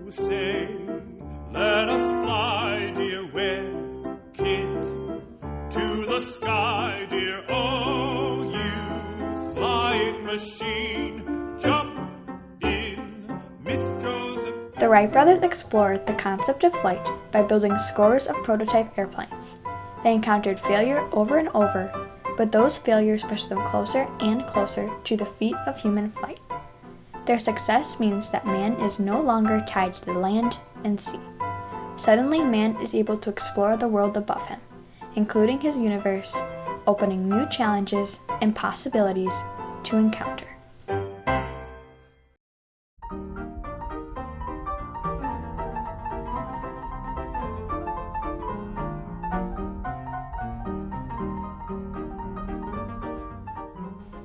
say, let us fly, dear kid, to the sky, dear. Oh, you flying machine, jump in, Miss Joseph. The Wright brothers explored the concept of flight by building scores of prototype airplanes. They encountered failure over and over, but those failures pushed them closer and closer to the feat of human flight. Their success means that man is no longer tied to the land and sea. Suddenly, man is able to explore the world above him, including his universe, opening new challenges and possibilities to encounter.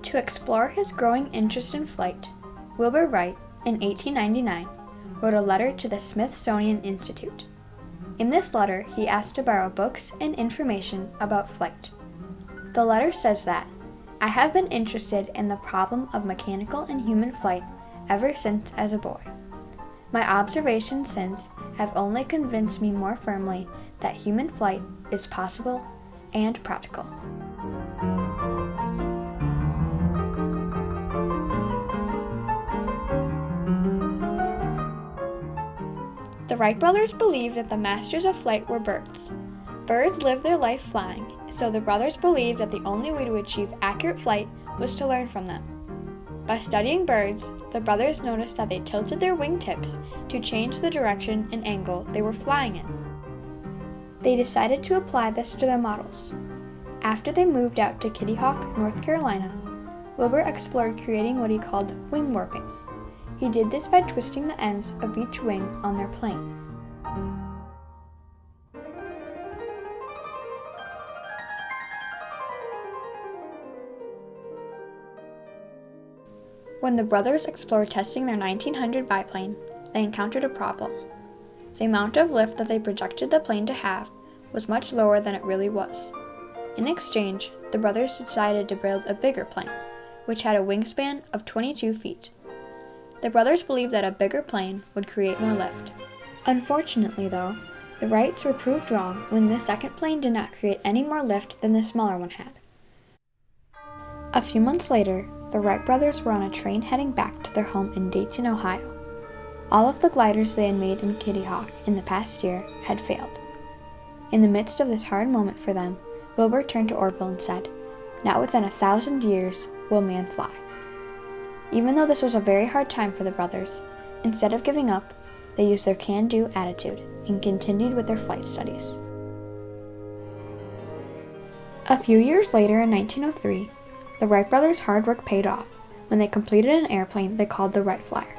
To explore his growing interest in flight, Wilbur Wright, in 1899, wrote a letter to the Smithsonian Institute. In this letter, he asked to borrow books and information about flight. The letter says that, "I have been interested in the problem of mechanical and human flight ever since as a boy. My observations since have only convinced me more firmly that human flight is possible and practical." The Wright brothers believed that the masters of flight were birds. Birds live their life flying, so the brothers believed that the only way to achieve accurate flight was to learn from them. By studying birds, the brothers noticed that they tilted their wingtips to change the direction and angle they were flying in. They decided to apply this to their models. After they moved out to Kitty Hawk, North Carolina, Wilbur explored creating what he called wing warping. He did this by twisting the ends of each wing on their plane. When the brothers explored testing their 1900 biplane, they encountered a problem. The amount of lift that they projected the plane to have was much lower than it really was. In exchange, the brothers decided to build a bigger plane, which had a wingspan of 22 feet. The brothers believed that a bigger plane would create more lift. Unfortunately, though, the Wrights were proved wrong when the second plane did not create any more lift than the smaller one had. A few months later, the Wright brothers were on a train heading back to their home in Dayton, Ohio. All of the gliders they had made in Kitty Hawk in the past year had failed. In the midst of this hard moment for them, Wilbur turned to Orville and said, "Not within 1,000 years will man fly." Even though this was a very hard time for the brothers, instead of giving up, they used their can-do attitude and continued with their flight studies. A few years later in 1903, the Wright brothers' hard work paid off when they completed an airplane they called the Wright Flyer.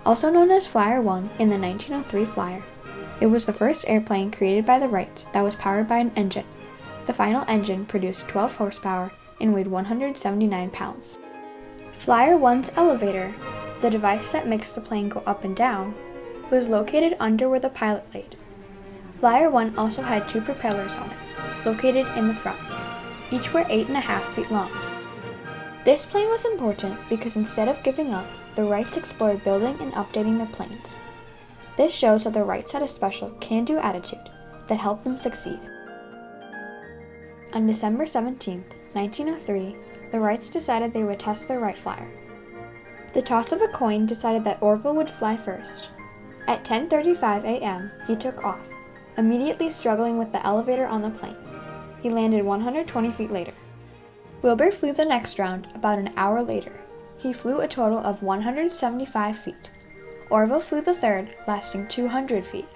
Also known as Flyer 1 in the 1903 Flyer, it was the first airplane created by the Wrights that was powered by an engine. The final engine produced 12 horsepower and weighed 179 pounds. Flyer 1's elevator, the device that makes the plane go up and down, was located under where the pilot laid. Flyer 1 also had 2 propellers on it, located in the front. Each were 8.5 feet long. This plane was important because instead of giving up, the Wrights explored building and updating their planes. This shows that the Wrights had a special can-do attitude that helped them succeed. On December 17, 1903, the Wrights decided they would test their Wright Flyer. The toss of a coin decided that Orville would fly first. At 10:35 a.m., he took off, immediately struggling with the elevator on the plane. He landed 120 feet later. Wilbur flew the next round about an hour later. He flew a total of 175 feet. Orville flew the third, lasting 200 feet.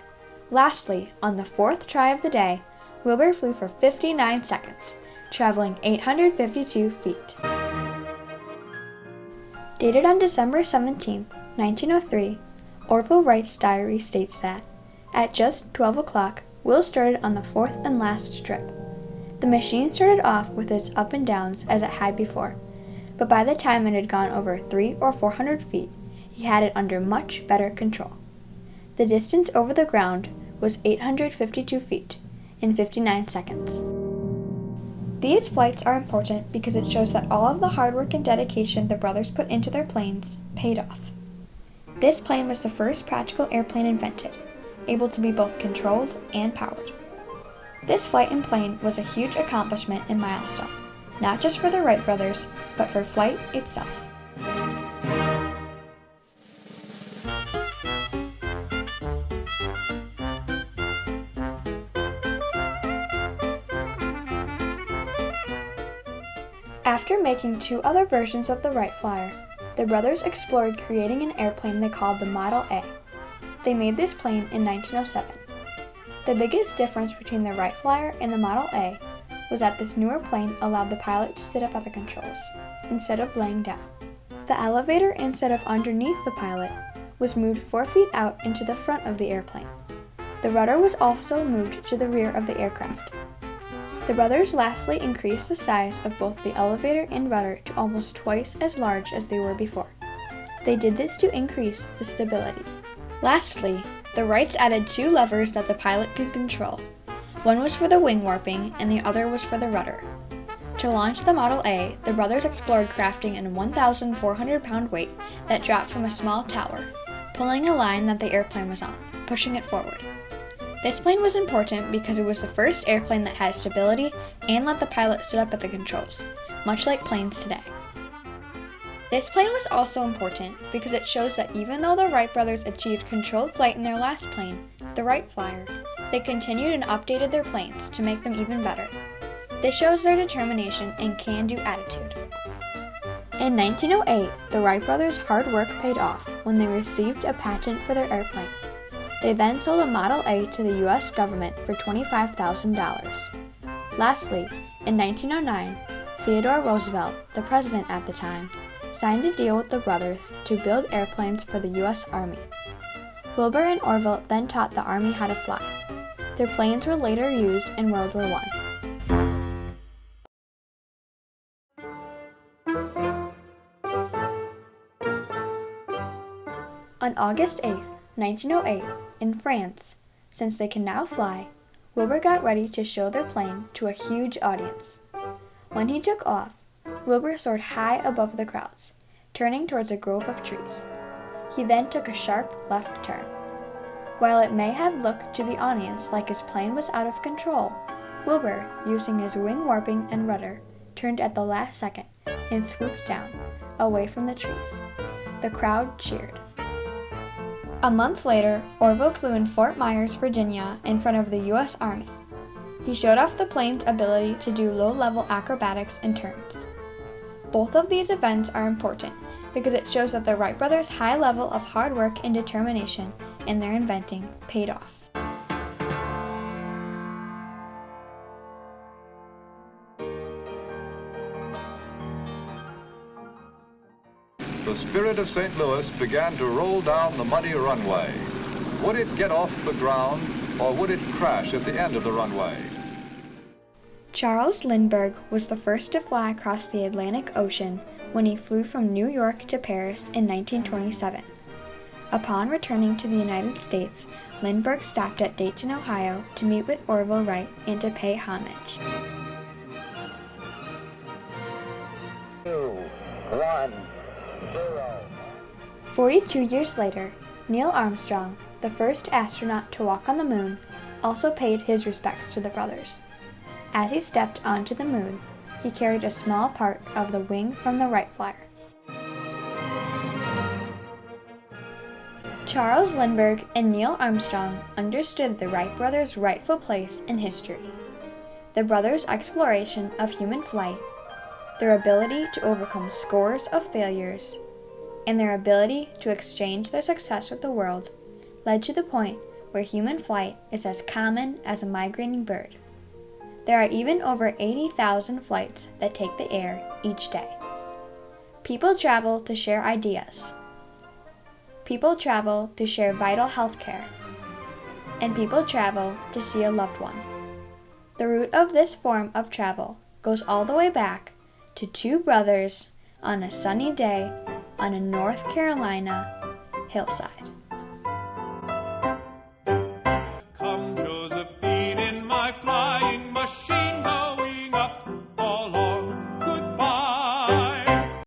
Lastly, on the 4th try of the day, Wilbur flew for 59 seconds, traveling 852 feet. Dated on December 17, 1903, Orville Wright's diary states that, at just 12 o'clock, Will started on the 4th and last trip. The machine started off with its up and downs as it had before, but by the time it had gone over 300 or 400 feet, he had it under much better control. The distance over the ground was 852 feet in 59 seconds. These flights are important because it shows that all of the hard work and dedication the brothers put into their planes paid off. This plane was the first practical airplane invented, able to be both controlled and powered. This flight in plane was a huge accomplishment and milestone, not just for the Wright brothers, but for flight itself. After making 2 other versions of the Wright Flyer, the brothers explored creating an airplane they called the Model A. They made this plane in 1907. The biggest difference between the Wright Flyer and the Model A was that this newer plane allowed the pilot to sit up at the controls, instead of laying down. The elevator, instead of underneath the pilot, was moved 4 feet out into the front of the airplane. The rudder was also moved to the rear of the aircraft. The brothers lastly increased the size of both the elevator and rudder to almost twice as large as they were before. They did this to increase the stability. Lastly, the Wrights added 2 levers that the pilot could control. One was for the wing warping and the other was for the rudder. To launch the Model A, the brothers explored crafting a 1,400-pound weight that dropped from a small tower, pulling a line that the airplane was on, pushing it forward. This plane was important because it was the first airplane that had stability and let the pilot sit up at the controls, much like planes today. This plane was also important because it shows that even though the Wright brothers achieved controlled flight in their last plane, the Wright Flyer, they continued and updated their planes to make them even better. This shows their determination and can-do attitude. In 1908, the Wright brothers' hard work paid off when they received a patent for their airplane. They then sold a Model A to the U.S. government for $25,000. Lastly, in 1909, Theodore Roosevelt, the president at the time, signed a deal with the brothers to build airplanes for the U.S. Army. Wilbur and Orville then taught the Army how to fly. Their planes were later used in World War I. On August 8, 1908, in France, since they can now fly, Wilbur got ready to show their plane to a huge audience. When he took off, Wilbur soared high above the crowds, turning towards a grove of trees. He then took a sharp left turn. While it may have looked to the audience like his plane was out of control, Wilbur, using his wing warping and rudder, turned at the last second and swooped down, away from the trees. The crowd cheered. A month later, Orville flew in Fort Myers, Virginia, in front of the U.S. Army. He showed off the plane's ability to do low-level acrobatics and turns. Both of these events are important because it shows that the Wright brothers' high level of hard work and determination in their inventing paid off. The Spirit of St. Louis began to roll down the muddy runway. Would it get off the ground, or would it crash at the end of the runway? Charles Lindbergh was the first to fly across the Atlantic Ocean when he flew from New York to Paris in 1927. Upon returning to the United States, Lindbergh stopped at Dayton, Ohio to meet with Orville Wright and to pay homage. 2, 1, 0. 42 years later, Neil Armstrong, the first astronaut to walk on the moon, also paid his respects to the brothers. As he stepped onto the moon, he carried a small part of the wing from the Wright Flyer. Charles Lindbergh and Neil Armstrong understood the Wright brothers' rightful place in history. The brothers' exploration of human flight, their ability to overcome scores of failures, and their ability to exchange their success with the world led to the point where human flight is as common as a migrating bird. There are even over 80,000 flights that take the air each day. People travel to share ideas. People travel to share vital health care. And people travel to see a loved one. The root of this form of travel goes all the way back to 2 brothers on a sunny day on a North Carolina hillside.